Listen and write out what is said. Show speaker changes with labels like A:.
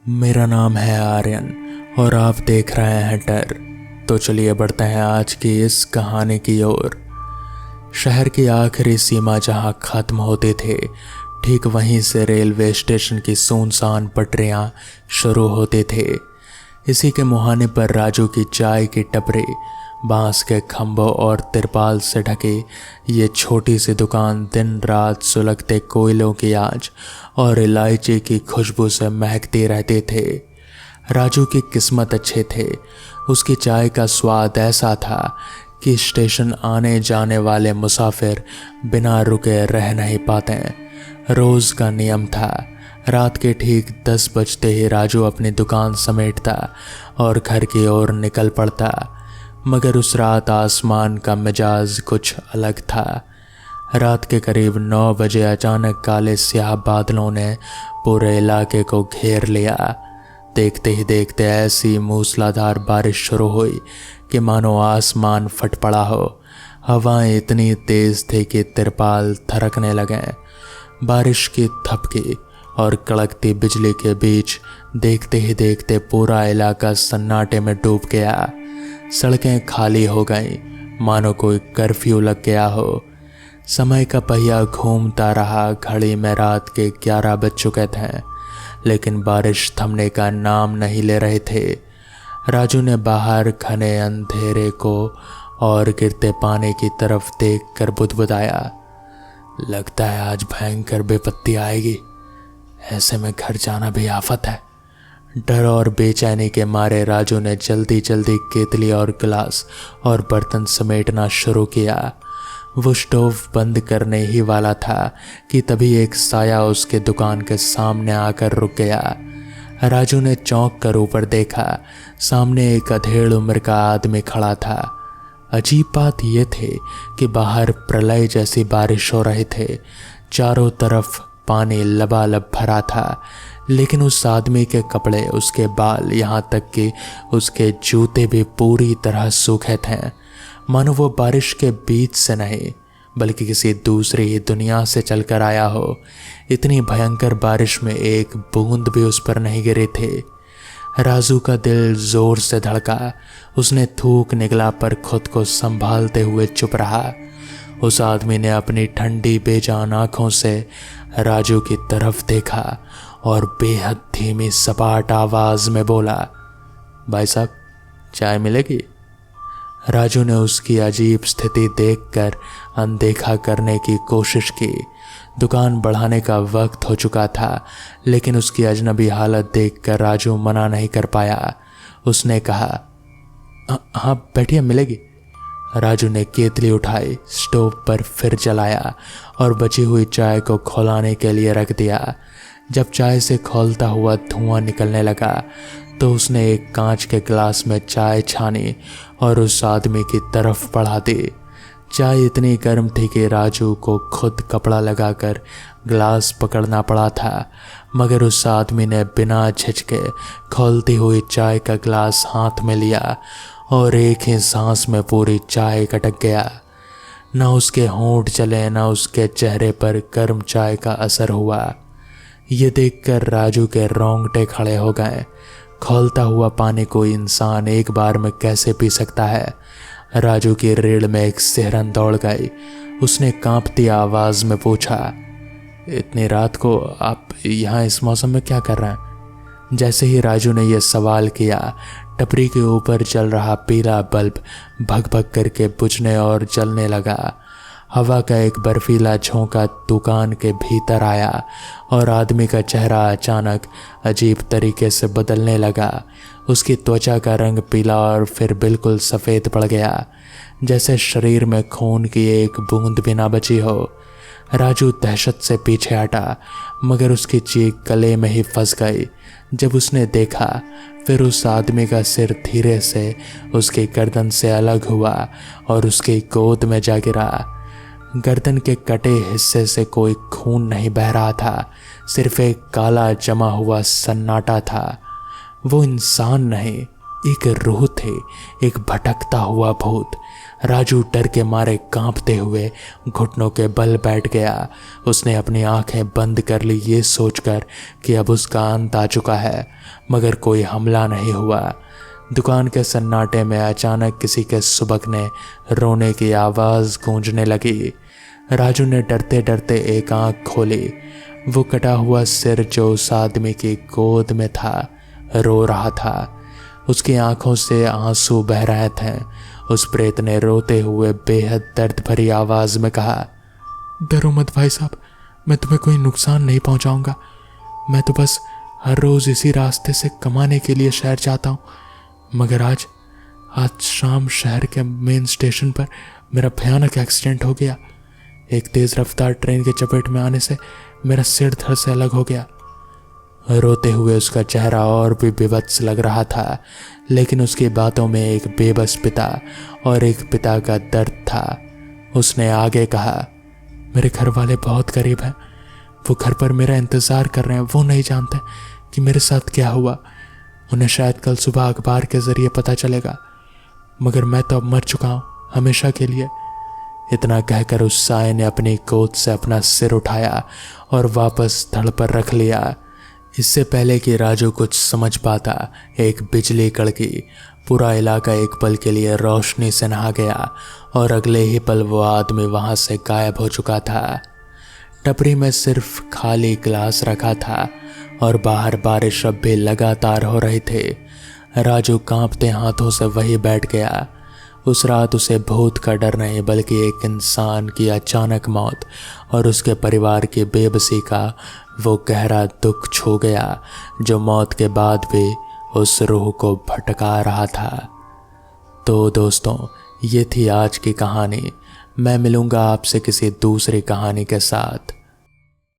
A: मेरा नाम है आर्यन और आप देख रहे हैं डर। तो चलिए बढ़ते हैं आज की इस कहानी की ओर। शहर की आखिरी सीमा जहां खत्म होते थे, ठीक वहीं से रेलवे स्टेशन की सुनसान पटरियां शुरू होते थे। इसी के मुहाने पर राजू की चाय की टपरी, बांस के खंभों और तिरपाल से ढके ये छोटी सी दुकान दिन रात सुलगते कोयलों की आंच और इलायची की खुशबू से महकती रहते थे। राजू की किस्मत अच्छे थे। उसकी चाय का स्वाद ऐसा था कि स्टेशन आने जाने वाले मुसाफिर बिना रुके रह नहीं पाते। रोज का नियम था, रात के ठीक 10 बजते ही राजू अपनी दुकान समेटता और घर की ओर निकल पड़ता। मगर उस रात आसमान का मिजाज कुछ अलग था। रात के करीब 9 बजे अचानक काले स्याह बादलों ने पूरे इलाके को घेर लिया। देखते ही देखते ऐसी मूसलाधार बारिश शुरू हुई कि मानो आसमान फट पड़ा हो। हवाएं इतनी तेज थी कि तिरपाल थरकने लगे। बारिश की थपकी और कड़कती बिजली के बीच देखते ही देखते पूरा इलाका सन्नाटे में डूब गया। सड़कें खाली हो गईं, मानो कोई कर्फ्यू लग गया हो। समय का पहिया घूमता रहा। घड़ी में रात के 11 बज चुके थे, लेकिन बारिश थमने का नाम नहीं ले रहे थे। राजू ने बाहर घने अंधेरे को और गिरते पानी की तरफ देखकर बुदबुदाया, लगता है आज भयंकर विपत्ति आएगी। ऐसे में घर जाना भी आफत है। डर और बेचैनी के मारे राजू ने जल्दी जल्दी केतली और गिलास और बर्तन समेटना शुरू किया। वो स्टोव बंद करने ही वाला था कि तभी एक साया उसके दुकान के सामने आकर रुक गया। राजू ने चौंक कर ऊपर देखा। सामने एक अधेड़ उम्र का आदमी खड़ा था। अजीब बात यह थी कि बाहर प्रलय जैसी बारिश हो रही थे। चारों तरफ पानी लबालब भरा था, लेकिन उस आदमी के कपड़े, उसके बाल, यहाँ तक कि उसके जूते भी पूरी तरह सूखे थे। मानो वो बारिश के बीच से नहीं बल्कि किसी दूसरी ही दुनिया से चलकर आया हो। इतनी भयंकर बारिश में एक बूंद भी उस पर नहीं गिरी थी। राजू का दिल जोर से धड़का। उसने थूक निगला पर खुद को संभालते हुए चुप रहा। उस आदमी ने अपनी ठंडी बेजान आंखों से राजू की तरफ देखा और बेहद धीमी सपाट आवाज में बोला, भाई साहब, चाय मिलेगी? राजू ने उसकी अजीब स्थिति देखकर अनदेखा करने की कोशिश की। दुकान बढ़ाने का वक्त हो चुका था, लेकिन उसकी अजनबी हालत देखकर राजू मना नहीं कर पाया। उसने कहा, हाँ बैठिए, मिलेगी। राजू ने केतली उठाई, स्टोव पर फिर जलाया और बची हुई चाय को खौलाने के लिए रख दिया। जब चाय से खौलता हुआ धुआं निकलने लगा तो उसने एक कांच के गिलास में चाय छानी और उस आदमी की तरफ बढ़ा दी। चाय इतनी गर्म थी कि राजू को खुद कपड़ा लगाकर गिलास पकड़ना पड़ा था, मगर उस आदमी ने बिना झिझके खौलती हुई चाय का गिलास हाथ में लिया और एक ही सांस में पूरी चाय कटक गया। न उसके होंठ चले, न उसके चेहरे पर गर्म चाय का असर हुआ। ये देखकर राजू के रोंगटे खड़े हो गए। खौलता हुआ पानी कोई इंसान एक बार में कैसे पी सकता है? राजू की रीढ़ में एक सिहरन दौड़ गई। उसने कांपती आवाज में पूछा, इतनी रात को आप यहाँ इस मौसम में क्या कर रहे हैं? जैसे ही राजू ने यह सवाल किया, टपरी के ऊपर जल रहा पीला बल्ब भग भग करके बुझने और जलने लगा। हवा का एक बर्फीला झोंका दुकान के भीतर आया और आदमी का चेहरा अचानक अजीब तरीके से बदलने लगा। उसकी त्वचा का रंग पीला और फिर बिल्कुल सफ़ेद पड़ गया, जैसे शरीर में खून की एक बूंद भी ना बची हो। राजू दहशत से पीछे हटा, मगर उसकी चीख गले में ही फंस गई। जब उसने देखा, फिर उस आदमी का सिर धीरे से उसकी गर्दन से अलग हुआ और उसकी गोद में जा गिरा। गर्दन के कटे हिस्से से कोई खून नहीं बह रहा था, सिर्फ एक काला जमा हुआ सन्नाटा था। वो इंसान नहीं, एक रूह थे, एक भटकता हुआ भूत। राजू डर के मारे कांपते हुए घुटनों के बल बैठ गया। उसने अपनी आंखें बंद कर ली, ये सोचकर कि अब उसका अंत आ चुका है, मगर कोई हमला नहीं हुआ। दुकान के सन्नाटे में अचानक किसी के सुबकने रोने की आवाज़ गूंजने लगी। राजू ने डरते डरते एक आंख खोली। वो कटा हुआ सिर जो उस आदमी की गोद में था रो रहा था। उसकी आंखों से आंसू बह रहे थे। उस प्रेत ने रोते हुए बेहद दर्द भरी आवाज में कहा, डरो मत भाई साहब, मैं तुम्हें कोई नुकसान नहीं पहुंचाऊंगा। मैं तो बस हर रोज इसी रास्ते से कमाने के लिए शहर जाता हूँ, मगर आज शाम शहर के मेन स्टेशन पर मेरा भयानक एक्सीडेंट हो गया। एक तेज रफ्तार ट्रेन के चपेट में आने से मेरा सिर धड़ से अलग हो गया। रोते हुए उसका चेहरा और भी बेबस लग रहा था, लेकिन उसकी बातों में एक बेबस पिता और एक पिता का दर्द था। उसने आगे कहा, मेरे घर वाले बहुत गरीब हैं, वो घर पर मेरा इंतज़ार कर रहे हैं। वो नहीं जानते कि मेरे साथ क्या हुआ। उन्हें शायद कल सुबह अखबार के ज़रिए पता चलेगा, मगर मैं तो अब मर चुका हूँ हमेशा के लिए। इतना कहकर उस साए ने अपनी गोद से अपना सिर उठाया और वापस धड़ पर रख लिया। इससे पहले कि राजू कुछ समझ पाता, एक बिजली कड़की। पूरा इलाका एक पल के लिए रोशनी से नहा गया और अगले ही पल वो आदमी वहां से गायब हो चुका था। टपरी में सिर्फ खाली गिलास रखा था और बाहर बारिश अब भी लगातार हो रही थे। राजू कांपते हाथों से वहीं बैठ गया। उस रात उसे भूत का डर नहीं, बल्कि एक इंसान की अचानक मौत और उसके परिवार की बेबसी का वो गहरा दुख छू गया, जो मौत के बाद भी उस रूह को भटका रहा था। तो दोस्तों, ये थी आज की कहानी। मैं मिलूंगा आपसे किसी दूसरी कहानी के साथ।